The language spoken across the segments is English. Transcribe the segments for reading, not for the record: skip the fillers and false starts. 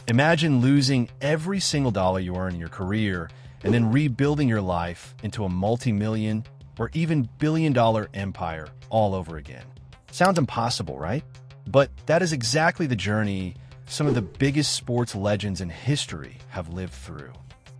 Imagine losing every single dollar you earn in your career and then rebuilding your life into a multi-million or even billion-dollar empire all over again. Sounds impossible, right? But that is exactly the journey some of the biggest sports legends in history have lived through.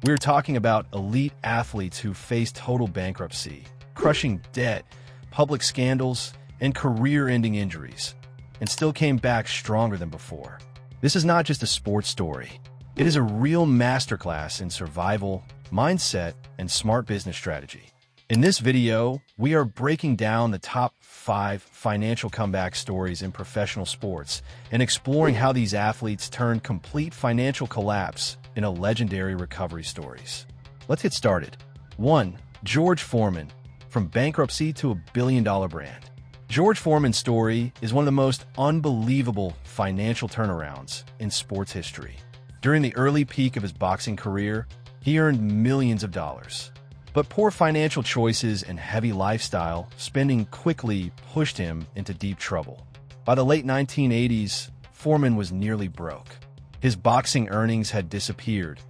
We're talking about elite athletes who faced total bankruptcy, crushing debt, public scandals, and career-ending injuries, and still came back stronger than before. This is not just a sports story. It is a real masterclass in survival, mindset, and smart business strategy. In this video, we are breaking down the top 5 financial comeback stories in professional sports and exploring how these athletes turned complete financial collapse into legendary recovery stories. Let's get started. 1. George Foreman, from bankruptcy to a billion-dollar brand. George Foreman's story is one of the most unbelievable financial turnarounds in sports history. During the early peak of his boxing career, he earned millions of dollars. But poor financial choices and heavy lifestyle spending quickly pushed him into deep trouble. By the late 1980s, Foreman was nearly broke. His boxing earnings had disappeared,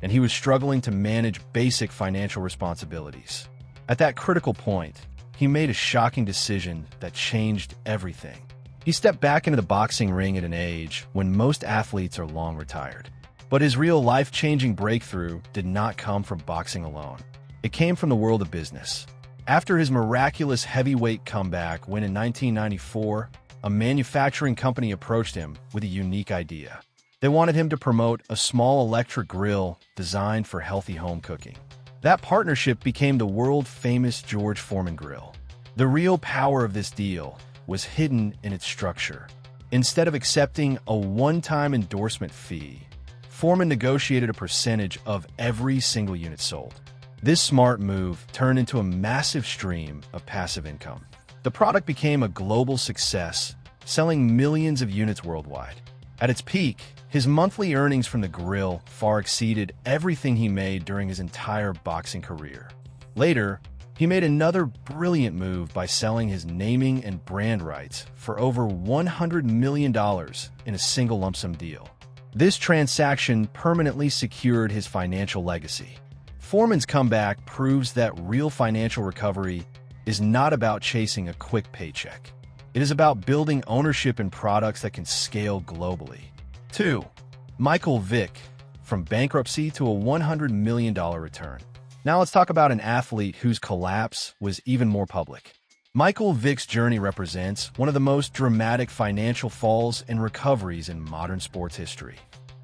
and he was struggling to manage basic financial responsibilities. At that critical point, he made a shocking decision that changed everything. He stepped back into the boxing ring at an age when most athletes are long retired. But his real life-changing breakthrough did not come from boxing alone. It came from the world of business. After his miraculous heavyweight comeback when in 1994, a manufacturing company approached him with a unique idea. They wanted him to promote a small electric grill designed for healthy home cooking. That partnership became the world-famous George Foreman Grill. The real power of this deal was hidden in its structure. Instead of accepting a one-time endorsement fee, Foreman negotiated a percentage of every single unit sold. This smart move turned into a massive stream of passive income. The product became a global success, selling millions of units worldwide. At its peak, his monthly earnings from the grill far exceeded everything he made during his entire boxing career. Later, he made another brilliant move by selling his naming and brand rights for over $100 million in a single lump sum deal. This transaction permanently secured his financial legacy. Foreman's comeback proves that real financial recovery is not about chasing a quick paycheck. It is about building ownership in products that can scale globally. 2. Michael Vick, from bankruptcy to a $100 million return. Now let's talk about an athlete whose collapse was even more public. Michael Vick's journey represents one of the most dramatic financial falls and recoveries in modern sports history.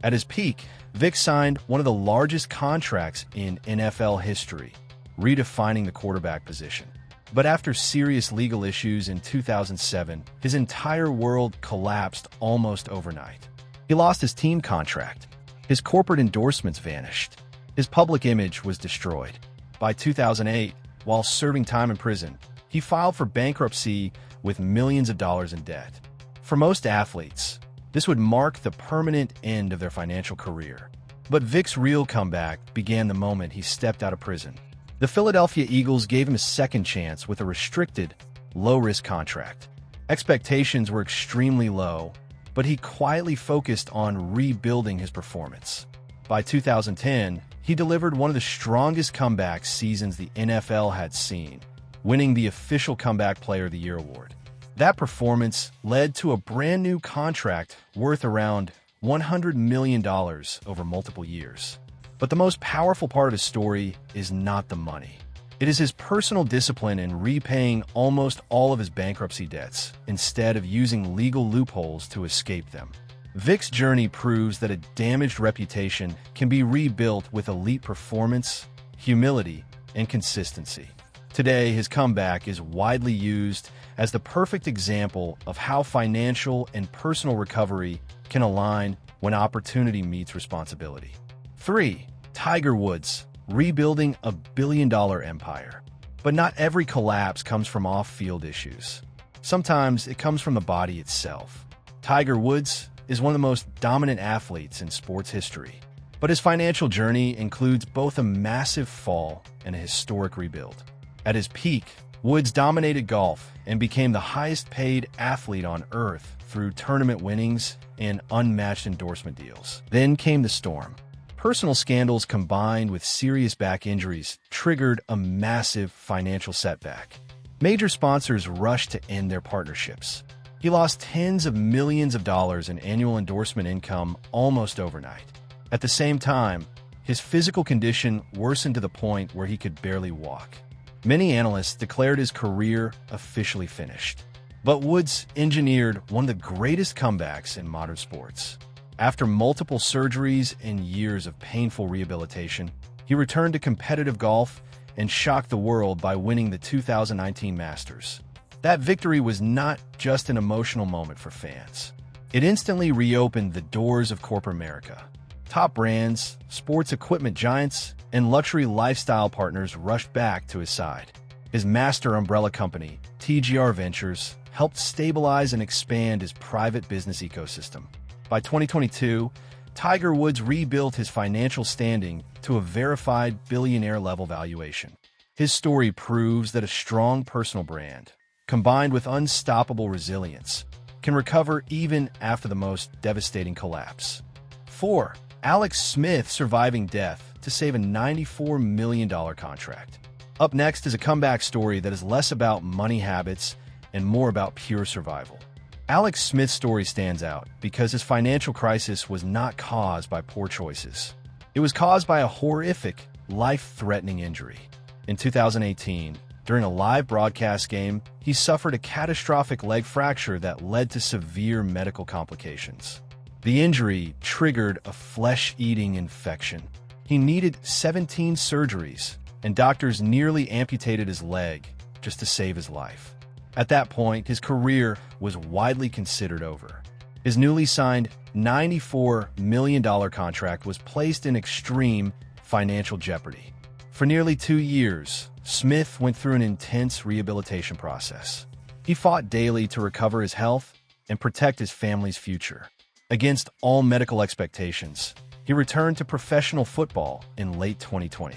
At his peak, Vick signed one of the largest contracts in NFL history, redefining the quarterback position. But after serious legal issues in 2007, his entire world collapsed almost overnight. He lost his team contract. His corporate endorsements vanished. His public image was destroyed. By 2008, while serving time in prison, he filed for bankruptcy with millions of dollars in debt. For most athletes, this would mark the permanent end of their financial career. But Vick's real comeback began the moment he stepped out of prison. The Philadelphia Eagles gave him a second chance with a restricted, low-risk contract. Expectations were extremely low, but he quietly focused on rebuilding his performance. By 2010, he delivered one of the strongest comeback seasons the NFL had seen, winning the official Comeback Player of the Year award. That performance led to a brand new contract worth around $100 million over multiple years. But the most powerful part of his story is not the money. It is his personal discipline in repaying almost all of his bankruptcy debts instead of using legal loopholes to escape them. Vick's journey proves that a damaged reputation can be rebuilt with elite performance, humility, and consistency. Today, his comeback is widely used as the perfect example of how financial and personal recovery can align when opportunity meets responsibility. 3. Tiger Woods, rebuilding a billion-dollar empire. But not every collapse comes from off-field issues. Sometimes it comes from the body itself. Tiger Woods is one of the most dominant athletes in sports history, but his financial journey includes both a massive fall and a historic rebuild. At his peak, Woods dominated golf and became the highest-paid athlete on earth through tournament winnings and unmatched endorsement deals. Then came the storm. Personal scandals combined with serious back injuries triggered a massive financial setback. Major sponsors rushed to end their partnerships. He lost tens of millions of dollars in annual endorsement income almost overnight. At the same time, his physical condition worsened to the point where he could barely walk. Many analysts declared his career officially finished. But Woods engineered one of the greatest comebacks in modern sports. After multiple surgeries and years of painful rehabilitation, he returned to competitive golf and shocked the world by winning the 2019 Masters. That victory was not just an emotional moment for fans. It instantly reopened the doors of corporate America. Top brands, sports equipment giants, and luxury lifestyle partners rushed back to his side. His master umbrella company, TGR Ventures, helped stabilize and expand his private business ecosystem. By 2022, Tiger Woods rebuilt his financial standing to a verified billionaire-level valuation. His story proves that a strong personal brand, combined with unstoppable resilience, can recover even after the most devastating collapse. 4. Alex Smith surviving death to save a $94 million contract. Up next is a comeback story that is less about money habits and more about pure survival. Alex Smith's story stands out because his financial crisis was not caused by poor choices. It was caused by a horrific, life-threatening injury. In 2018, during a live broadcast game, he suffered a catastrophic leg fracture that led to severe medical complications. The injury triggered a flesh-eating infection. He needed 17 surgeries, and doctors nearly amputated his leg just to save his life. At that point, his career was widely considered over. His newly signed $94 million contract was placed in extreme financial jeopardy. For nearly 2 years, Smith went through an intense rehabilitation process. He fought daily to recover his health and protect his family's future. Against all medical expectations, he returned to professional football in late 2020.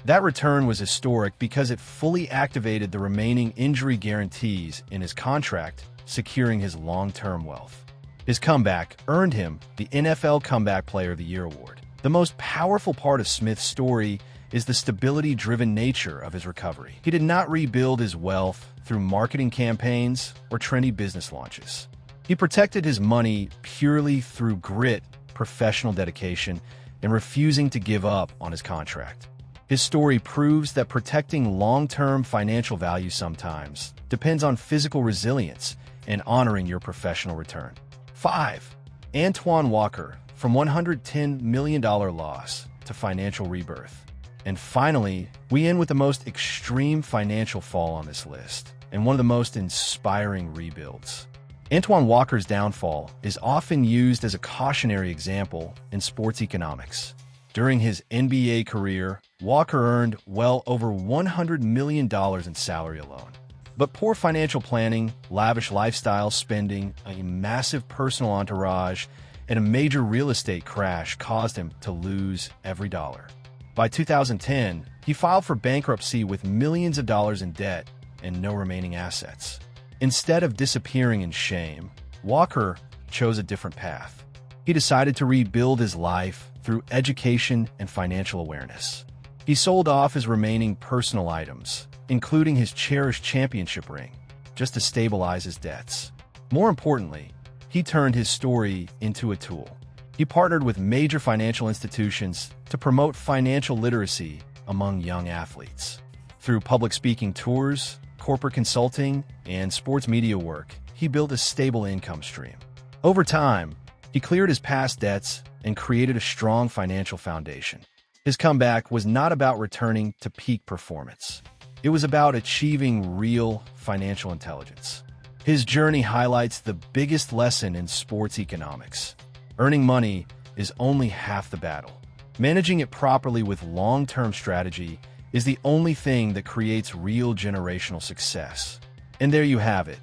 That return was historic because it fully activated the remaining injury guarantees in his contract, securing his long-term wealth. His comeback earned him the NFL Comeback Player of the Year award. The most powerful part of Smith's story is the stability-driven nature of his recovery. He did not rebuild his wealth through marketing campaigns or trendy business launches. He protected his money purely through grit, professional dedication, and refusing to give up on his contract. His story proves that protecting long-term financial value sometimes depends on physical resilience and honoring your professional return. 5. Antoine Walker, from $110 million loss to financial rebirth. And finally, we end with the most extreme financial fall on this list, and one of the most inspiring rebuilds. Antoine Walker's downfall is often used as a cautionary example in sports economics. During his NBA career, Walker earned well over $100 million in salary alone. But poor financial planning, lavish lifestyle spending, a massive personal entourage, and a major real estate crash caused him to lose every dollar. By 2010, he filed for bankruptcy with millions of dollars in debt and no remaining assets. Instead of disappearing in shame, Walker chose a different path. He decided to rebuild his life through education and financial awareness. He sold off his remaining personal items, including his cherished championship ring, just to stabilize his debts. More importantly, he turned his story into a tool. He partnered with major financial institutions to promote financial literacy among young athletes. Through public speaking tours, corporate consulting, and sports media work, he built a stable income stream. Over time, he cleared his past debts and created a strong financial foundation. His comeback was not about returning to peak performance. It was about achieving real financial intelligence. His journey highlights the biggest lesson in sports economics. Earning money is only half the battle. Managing it properly with long-term strategy is the only thing that creates real generational success. And there you have it,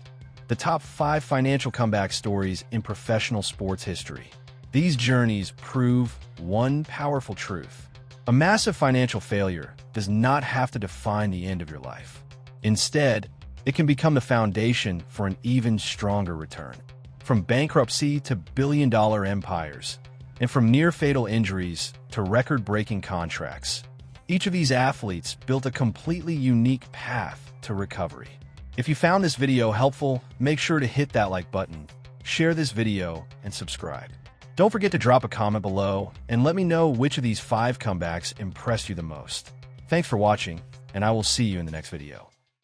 the top 5 financial comeback stories in professional sports history. These journeys prove one powerful truth. A massive financial failure does not have to define the end of your life. Instead, it can become the foundation for an even stronger return. From bankruptcy to billion-dollar empires, and from near-fatal injuries to record-breaking contracts, each of these athletes built a completely unique path to recovery. If you found this video helpful, make sure to hit that like button, share this video, and subscribe. Don't forget to drop a comment below and let me know which of these 5 comebacks impressed you the most. Thanks for watching, and I will see you in the next video.